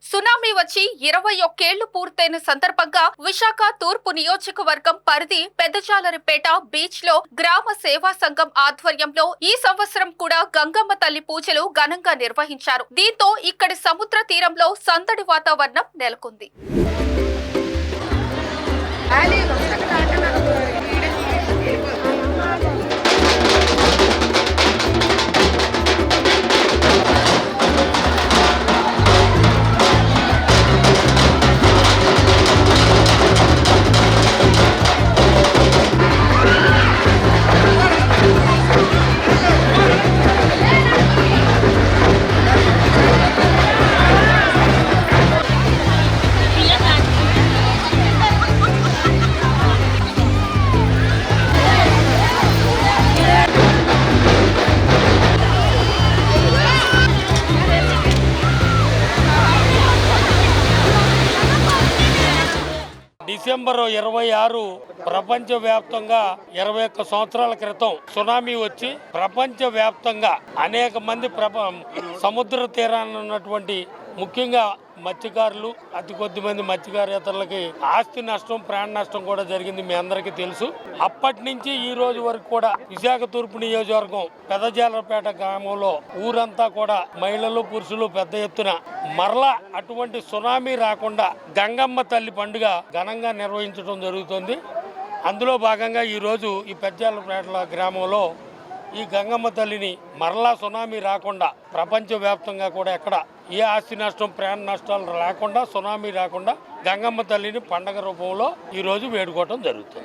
Tsunami వచ్చి 21 ఏళ్లు పూర్తయిన సందర్భంగా విశాఖ తూర్పు నియోజకవర్గం పరిధి పెద్దజాలరిపేట బీచ్ లో గ్రామ సేవా సంఘం ఆధ్వర్యంలో ఈ సంవత్సరం కూడా గంగమ్మ తల్లి పూజలు ఘనంగా నిర్వహించారు. దీంతో ఇక్కడి సముద్ర తీరంలో సందడి వాతావరణం నెలకొంది. డిసెంబర్ 26 ప్రపంచవ్యాప్తంగా 21 సంవత్సరాల క్రితం సునామీ వచ్చి ప్రపంచవ్యాప్తంగా అనేక మంది సముద్ర తీరాన ఉన్నటువంటి ముఖ్యంగా మత్స్యకారులు అతి కొద్ది మంది మత్స్యకారేతరులకి ఆస్తి నష్టం ప్రాణ నష్టం కూడా జరిగింది. మీ అందరికీ తెలుసు. అప్పటి నుంచి ఈ రోజు వరకు కూడా విశాఖ తూర్పు నియోజకవర్గం పెదజాలరపేట గ్రామంలో ఊరంతా కూడా మహిళలు పురుషులు పెద్ద ఎత్తున మరలా అటువంటి సునామీ రాకుండా గంగమ్మ తల్లి పండుగ ఘనంగా నిర్వహించడం జరుగుతుంది. అందులో భాగంగా ఈరోజు ఈ పెదజాలరపేట గ్రామంలో ఈ గంగమ్మ తల్లిని మరలా సునామీ రాకుండా ప్రపంచవ్యాప్తంగా కూడా ఎక్కడ ఏ ఆస్తి నష్టం ప్రాణ నష్టాలు లేకుండా సునామీ రాకుండా గంగమ్మ తల్లిని పండగ రూపంలో ఈరోజు వేడుకోవటం జరుగుతుంది.